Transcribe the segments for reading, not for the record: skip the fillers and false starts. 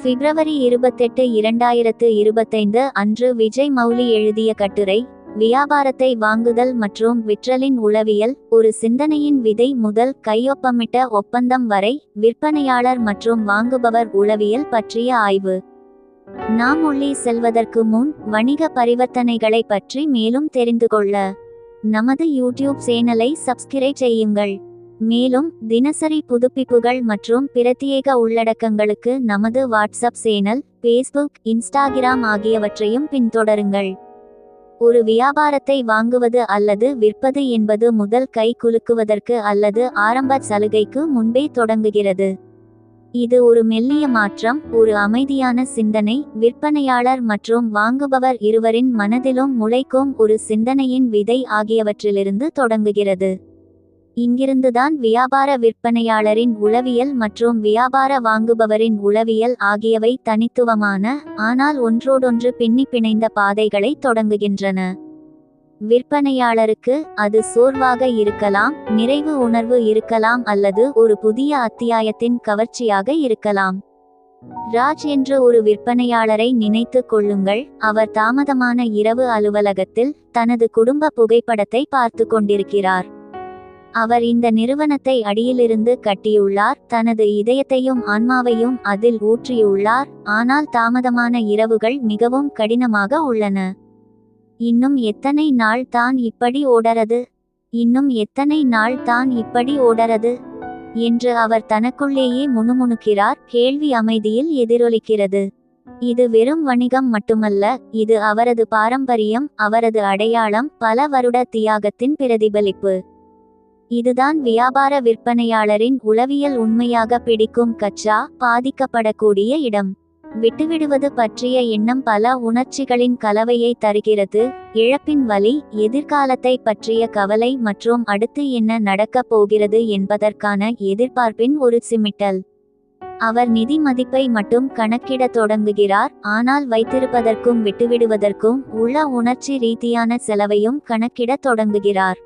பிப்ரவரி 28, 2025 அன்று விஜய் மௌலி எழுதிய கட்டுரை வியாபாரத்தை வாங்குதல் மற்றும் விற்றலின் உளவியல், ஒரு சிந்தனையின் விதை முதல் கையொப்பமிட்ட ஒப்பந்தம் வரை விற்பனையாளர் மற்றும் வாங்குபவர் உளவியல் பற்றிய ஆய்வு. நாம் உள்ளே செல்வதற்கு முன் வணிக பரிவர்த்தனைகளை பற்றி மேலும் தெரிந்து கொள்ள நமது யூடியூப் சேனலை சப்ஸ்கிரைப் செய்யுங்கள். மேலும் தினசரி புதுப்பிப்புகள் மற்றும் பிரத்யேக உள்ளடக்கங்களுக்கு நமது வாட்ஸ்அப் சேனல், ஃபேஸ்புக், இன்ஸ்டாகிராம் ஆகியவற்றையும் பின்தொடருங்கள். ஒரு வியாபாரத்தை வாங்குவது அல்லது விற்பது என்பது முதல் கை குலுக்குவதற்கு அல்லது ஆரம்ப சலுகைக்கு முன்பே தொடங்குகிறது. இது ஒரு மெல்லிய மாற்றம், ஒரு அமைதியான சிந்தனை, விற்பனையாளர் மற்றும் வாங்குபவர் இருவரின் மனதிலும் முளைக்கும் ஒரு சிந்தனையின் விதை ஆகியவற்றிலிருந்து தொடங்குகிறது. இங்கிருந்துதான் வியாபார விற்பனையாளரின் உளவியல் மற்றும் வியாபார வாங்குபவரின் உளவியல் ஆகியவை தனித்துவமான, ஆனால் ஒன்றோடொன்று பின்னி பிணைந்த பாதைகளை தொடங்குகின்றன. விற்பனையாளருக்கு அது சோர்வாக இருக்கலாம், நிறைவு உணர்வு இருக்கலாம் அல்லது ஒரு புதிய அத்தியாயத்தின் கவர்ச்சியாக இருக்கலாம். ராஜ் என்ற ஒரு விற்பனையாளரை நினைத்து கொள்ளுங்கள். அவர் தாமதமான இரவு அலுவலகத்தில் தனது குடும்ப புகைப்படத்தை பார்த்து கொண்டிருக்கிறார். அவர் இந்த நிறுவனத்தை அடியிலிருந்து கட்டியுள்ளார், தனது இதயத்தையும் ஆன்மாவையும் அதில் ஊற்றியுள்ளார். ஆனால் தாமதமான இரவுகள் மிகவும் கடினமாக உள்ளன. இன்னும் எத்தனை நாள் தான் இப்படி ஓடறது? இன்னும் எத்தனை நாள் தான் இப்படி ஓடறது என்று அவர் தனக்குள்ளேயே முணுமுணுக்கிறார். கேள்வி அமைதியில் எதிரொலிக்கிறது. இது வெறும் வணிகம் மட்டுமல்ல, இது அவரது பாரம்பரியம், அவரது அடையாளம், பல வருட தியாகத்தின் பிரதிபலிப்பு. இதுதான் வியாபார விற்பனையாளரின் உளவியல். உண்மையாக பிடிக்கும் கச்சா பாதிக்கப்படக்கூடிய இடம். விட்டுவிடுவது பற்றிய எண்ணம் பல உணர்ச்சிகளின் கலவையை தருகிறது. இழப்பின் வலி, எதிர்காலத்தை பற்றிய கவலை மற்றும் அடுத்து என்ன நடக்கப் போகிறது என்பதற்கான எதிர்பார்ப்பின் ஒரு சிமிட்டல். அவர் நிதி மதிப்பை மட்டும் கணக்கிடத் தொடங்குகிறார், ஆனால் வைத்திருப்பதற்கும் விட்டுவிடுவதற்கும் உள்ள உணர்ச்சி ரீதியான செலவையும் கணக்கிடத் தொடங்குகிறார்.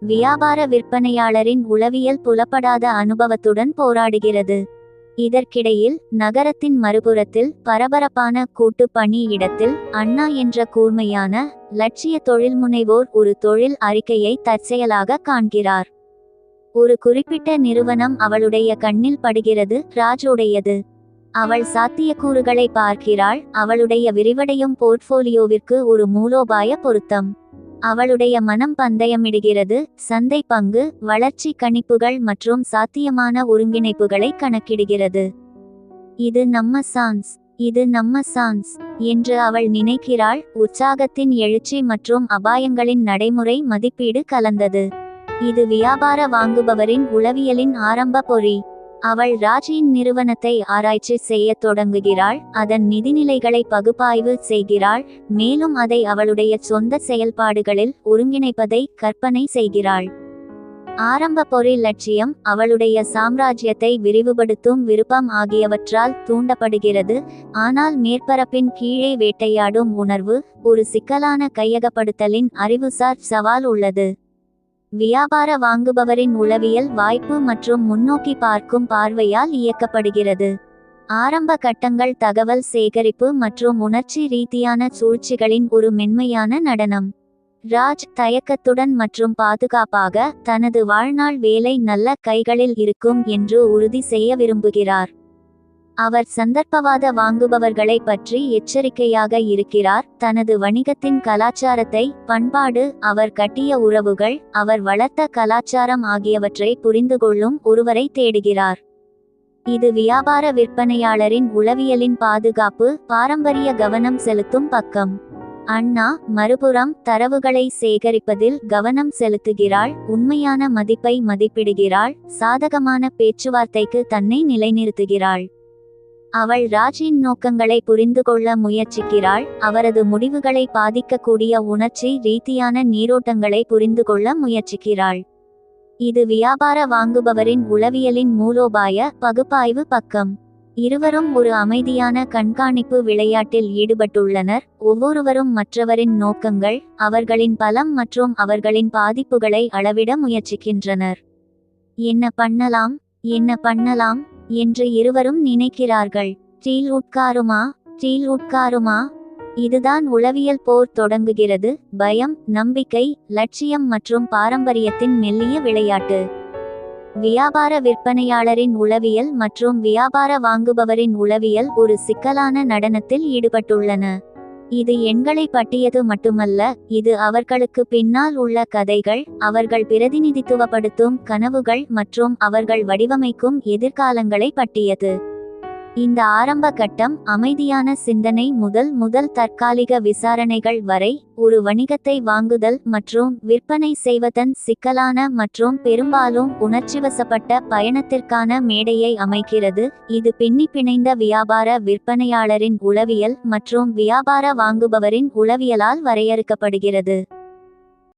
வியாபார விற்பனையாளரின் உளவியல் புலப்படாத அனுபவத்துடன் போராடுகிறது. இதற்கிடையில் நகரத்தின் மறுபுறத்தில் பரபரப்பான கூட்டு பணி இடத்தில் அண்ணா என்ற கூர்மையான, லட்சிய தொழில்முனைவோர் ஒரு தொழில் அறிக்கையை தற்செயலாக காண்கிறார். ஒரு குறிப்பிட்ட நிறுவனம் அவளுடைய கண்ணில் படுகிறது, ராஜுடையது. அவள் சாத்தியக்கூறுகளை பார்க்கிறாள், அவளுடைய விரிவடையும் போர்ட்ஃபோலியோவிற்கு ஒரு மூலோபாய பொருத்தம். அவளுடைய மனம் பந்தயமிடுகிறது, சந்தை பங்கு, வளர்ச்சி கணிப்புகள் மற்றும் சாத்தியமான ஒருங்கிணைப்புகளை கணக்கிடுகிறது. இது நம்ம சான்ஸ், இது நம்ம சான்ஸ் என்று அவள் நினைக்கிறாள். உற்சாகத்தின் எழுச்சி மற்றும் அபாயங்களின் நடைமுறை மதிப்பீடு கலந்தது. இது வியாபார வாங்குபவரின் உளவியலின் ஆரம்ப பொறி. அவள் ராஜின் நிறுவனத்தை ஆராய்ச்சி செய்யத் தொடங்குகிறாள், அதன் நிதிநிலைகளை பகுப்பாய்வு செய்கிறாள், மேலும் அதை அவளுடைய சொந்த செயல்பாடுகளில் ஒருங்கிணைப்பதை கற்பனை செய்கிறாள். ஆரம்ப பொறி லட்சியம் அவளுடைய சாம்ராஜ்யத்தை விரிவுபடுத்தும் விருப்பம் ஆகியவற்றால் தூண்டப்படுகிறது. ஆனால் மேற்பரப்பின் கீழே வேட்டையாடும் உணர்வு, ஒரு சிக்கலான கையகப்படுத்தலின் அறிவுசார் சவால் உள்ளது. வியாபார வாங்குபவரின் உளவியல் வாய்ப்பு மற்றும் முன்னோக்கி பார்க்கும் பார்வையால் இயக்கப்படுகிறது. ஆரம்ப கட்டங்கள் தகவல் சேகரிப்பு மற்றும் உணர்ச்சி ரீதியான சூழ்ச்சிகளின் ஒரு மென்மையான நடனம். ராஜ் தயக்கத்துடன் மற்றும் பாதுகாப்பாக தனது வாழ்நாள் வேலை நல்ல கைகளில் இருக்கும் என்று உறுதி செய்ய விரும்புகிறார். அவர் சந்தர்ப்பவாத வாங்குபவர்களை பற்றி எச்சரிக்கையாக இருக்கிறார். தனது வணிகத்தின் கலாச்சாரத்தை, பண்பாடு, அவர் கட்டிய உறவுகள், அவர் வளர்த்த கலாச்சாரம் ஆகியவற்றை புரிந்துகொள்ளும் ஒருவரை தேடுகிறார். இது வியாபார விற்பனையாளரின் உளவியலின் பாதுகாப்பு, பாரம்பரிய கவனம் செலுத்தும் பக்கம். அண்ணா மறுபுறம் தரவுகளை சேகரிப்பதில் கவனம் செலுத்துகிறாள், உண்மையான மதிப்பை மதிப்பிடுகிறாள், சாதகமான பேச்சுவார்த்தைக்கு தன்னை நிலைநிறுத்துகிறாள். அவள் ராஜின் நோக்கங்களை புரிந்து கொள்ள முயற்சிக்கிறாள், அவரது முடிவுகளை பாதிக்கக்கூடிய உணர்ச்சி ரீதியான நீரோட்டங்களை புரிந்து கொள்ள முயற்சிக்கிறாள். இது வியாபார வாங்குபவரின் உளவியலின் மூலோபாய பகுப்பாய்வு பக்கம். இருவரும் ஒரு அமைதியான கண்காணிப்பு விளையாட்டில் ஈடுபட்டுள்ளனர். ஒவ்வொருவரும் மற்றவரின் நோக்கங்கள், அவர்களின் பலம் மற்றும் அவர்களின் பாதிப்புகளை அளவிட முயற்சிக்கின்றனர். என்ன பண்ணலாம், என்ன பண்ணலாம் என்று இருவரும் நினைக்கிறார்கள். டீல் உட்காருமா டீல் உட்காருமா. இதுதான் உளவியல் போர் தொடங்குகிறது. பயம், நம்பிக்கை, லட்சியம் மற்றும் பாரம்பரியத்தின் மெல்லிய விளையாட்டு. வியாபார விற்பனையாளரின் உளவியல் மற்றும் வியாபார வாங்குபவரின் உளவியல் ஒரு சிக்கலான நடனத்தில் ஈடுபட்டுள்ளன. இது எண்களை பற்றியது மட்டுமல்ல, இது அவர்களுக்கு பின்னால் உள்ள கதைகள், அவர்கள் பிரதிநிதித்துவப்படுத்தும் கனவுகள் மற்றும் அவர்கள் வடிவமைக்கும் எதிர்காலங்களை பற்றியது. இந்த ஆரம்ப கட்டம், அமைதியான சிந்தனை முதல் தற்காலிக விசாரணைகள் வரை, ஒரு வணிகத்தை வாங்குதல் மற்றும் விற்பனை செய்வதன் சிக்கலான மற்றும் பெரும்பாலும் உணர்ச்சிவசப்பட்ட பயணத்திற்கான மேடையை அமைக்கிறது. இது பின்னிப்பிணைந்த வியாபார விற்பனையாளரின் உளவியல் மற்றும் வியாபார வாங்குபவரின் உளவியலால் வரையறுக்கப்படுகிறது.